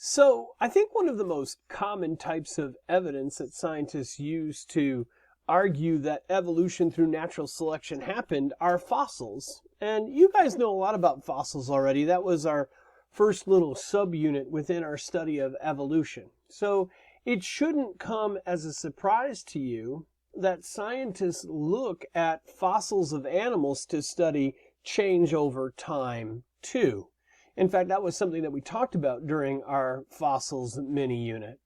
So, I think one of the most common types of evidence that scientists use to argue that evolution through natural selection happened are fossils. And you guys know a lot about fossils already. That was our first little subunit within our study of evolution. So, it shouldn't come as a surprise to you that scientists look at fossils of animals to study change over time, too. In fact, that was something that we talked about during our fossils mini unit.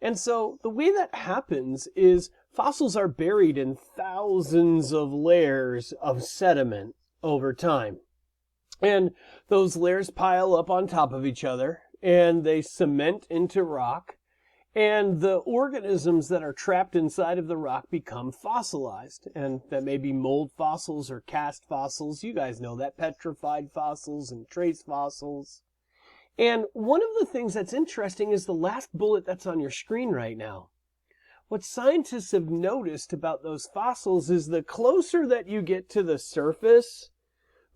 And so the way that happens is fossils are buried in thousands of layers of sediment over time. And those layers pile up on top of each other and they cement into rock. And the organisms that are trapped inside of the rock become fossilized. And that may be mold fossils or cast fossils. You guys know that, petrified fossils and trace fossils. And one of the things that's interesting is the last bullet that's on your screen right now. What scientists have noticed about those fossils is the closer that you get to the surface,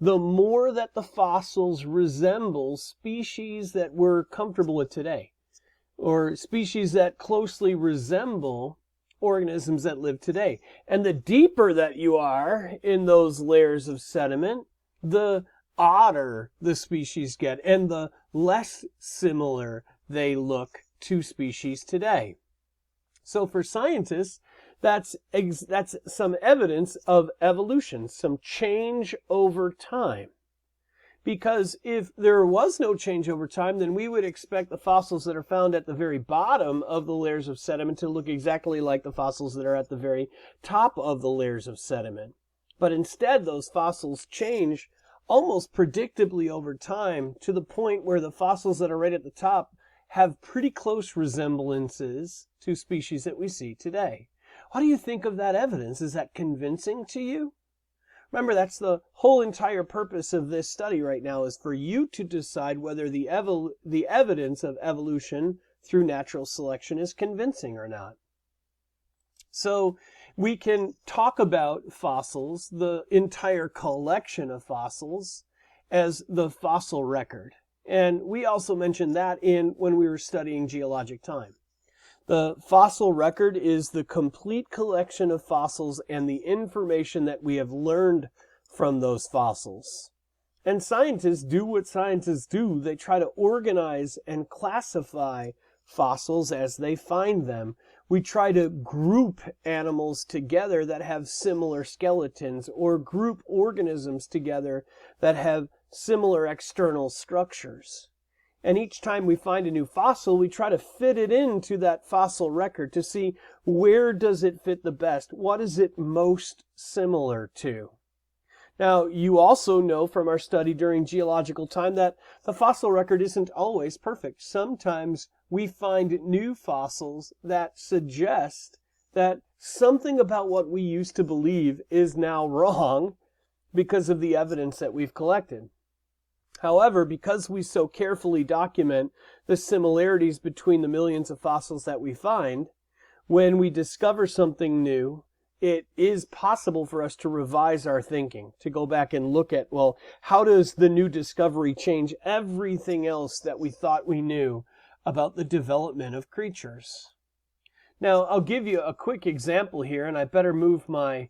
the more that the fossils resemble species that we're comfortable with today, or species that closely resemble organisms that live today. And the deeper that you are in those layers of sediment, the odder the species get, and the less similar they look to species today. So for scientists, that's some evidence of evolution, some change over time. Because if there was no change over time, then we would expect the fossils that are found at the very bottom of the layers of sediment to look exactly like the fossils that are at the very top of the layers of sediment. But instead, those fossils change almost predictably over time to the point where the fossils that are right at the top have pretty close resemblances to species that we see today. What do you think of that evidence? Is that convincing to you? Remember, that's the whole entire purpose of this study right now, is for you to decide whether the evidence of evolution through natural selection is convincing or not. So we can talk about fossils, the entire collection of fossils, as the fossil record. And we also mentioned that when we were studying geologic time. The fossil record is the complete collection of fossils and the information that we have learned from those fossils. And scientists do what scientists do. They try to organize and classify fossils as they find them. We try to group animals together that have similar skeletons, or group organisms together that have similar external structures. And each time we find a new fossil, we try to fit it into that fossil record to see where does it fit the best? What is it most similar to? Now, you also know from our study during geological time that the fossil record isn't always perfect. Sometimes we find new fossils that suggest that something about what we used to believe is now wrong because of the evidence that we've collected. However, because we so carefully document the similarities between the millions of fossils that we find, when we discover something new, it is possible for us to revise our thinking, to go back and look at, well, how does the new discovery change everything else that we thought we knew about the development of creatures? Now, I'll give you a quick example here, and I better move my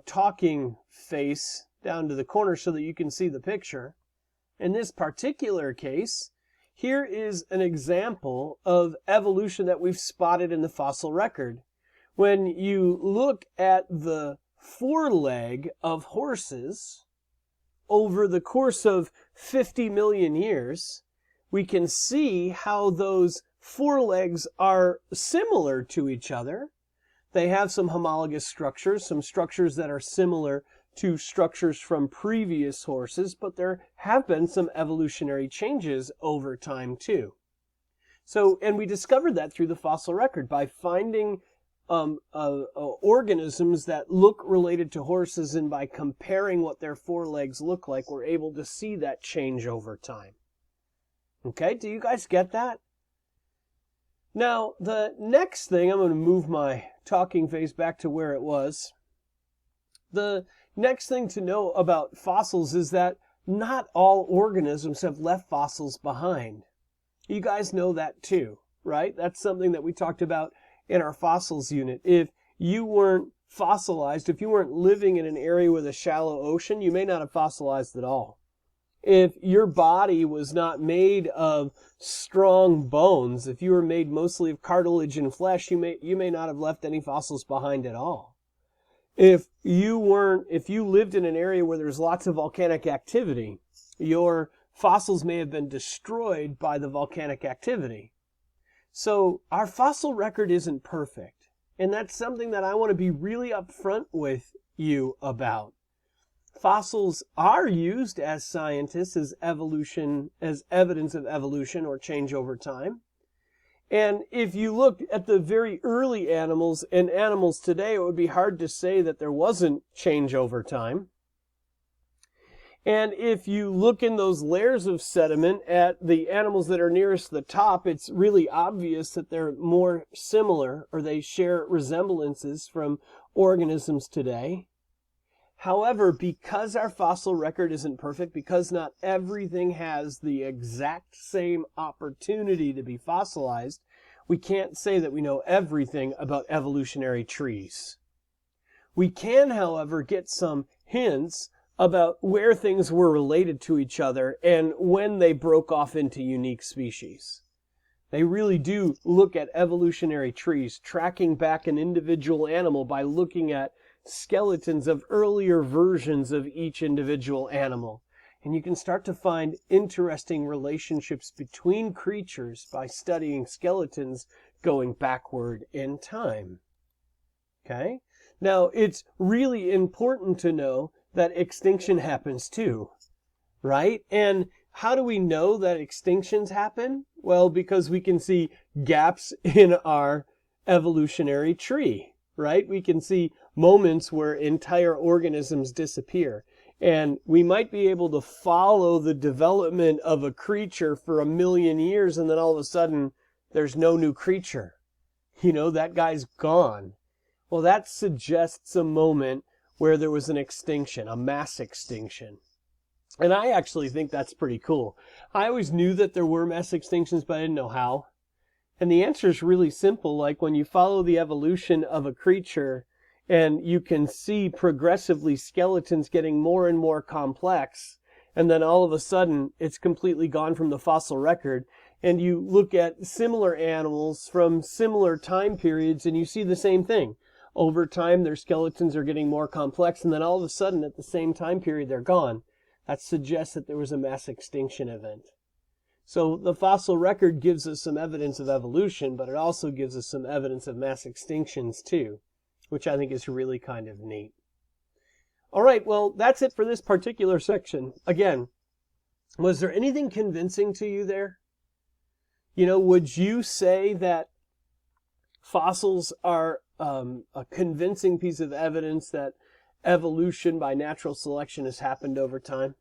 talking face down to the corner so that you can see the picture. In this particular case, here is an example of evolution that we've spotted in the fossil record. When you look at the foreleg of horses over the course of 50 million years, we can see how those forelegs are similar to each other. They have some homologous structures, some structures that are similar to structures from previous horses, but there have been some evolutionary changes over time too. So, and we discovered that through the fossil record by finding organisms that look related to horses, and by comparing what their forelegs look like, we're able to see that change over time. Okay, do you guys get that? Now, the next thing, I'm going to move my talking face back to where it was. The next thing to know about fossils is that not all organisms have left fossils behind. You guys know that too, right? That's something that we talked about in our fossils unit. If you weren't fossilized, if you weren't living in an area with a shallow ocean, you may not have fossilized at all. If your body was not made of strong bones, if you were made mostly of cartilage and flesh, you may not have left any fossils behind at all. If you lived in an area where there's lots of volcanic activity, your fossils may have been destroyed by the volcanic activity. So our fossil record isn't perfect. And that's something that I want to be really upfront with you about. Fossils are used as scientists as evidence of evolution or change over time. And if you look at the very early animals and animals today, it would be hard to say that there wasn't change over time. And if you look in those layers of sediment at the animals that are nearest the top, it's really obvious that they're more similar, or they share resemblances from organisms today. However, because our fossil record isn't perfect, because not everything has the exact same opportunity to be fossilized, we can't say that we know everything about evolutionary trees. We can, however, get some hints about where things were related to each other and when they broke off into unique species. They really do look at evolutionary trees, tracking back an individual animal by looking at skeletons of earlier versions of each individual animal. And you can start to find interesting relationships between creatures by studying skeletons going backward in time. Okay? Now, it's really important to know that extinction happens too, right? And how do we know that extinctions happen? Well, because we can see gaps in our evolutionary tree, right? We can see moments where entire organisms disappear. And we might be able to follow the development of a creature for 1 million years, and then all of a sudden, there's no new creature. That guy's gone. Well, that suggests a moment where there was an extinction, a mass extinction. And I actually think that's pretty cool. I always knew that there were mass extinctions, but I didn't know how. And the answer is really simple. Like when you follow the evolution of a creature and you can see progressively skeletons getting more and more complex, and then all of a sudden it's completely gone from the fossil record, and you look at similar animals from similar time periods and you see the same thing. Over time, their skeletons are getting more complex, and then all of a sudden, at the same time period, they're gone. That suggests that there was a mass extinction event. So the fossil record gives us some evidence of evolution, but it also gives us some evidence of mass extinctions too, which I think is really kind of neat. All right, well, that's it for this particular section. Again, was there anything convincing to you there? Would you say that fossils are a convincing piece of evidence that evolution by natural selection has happened over time?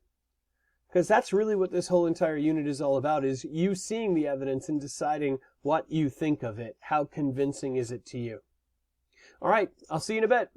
Because that's really what this whole entire unit is all about, is you seeing the evidence and deciding what you think of it. How convincing is it to you? All right, I'll see you in a bit.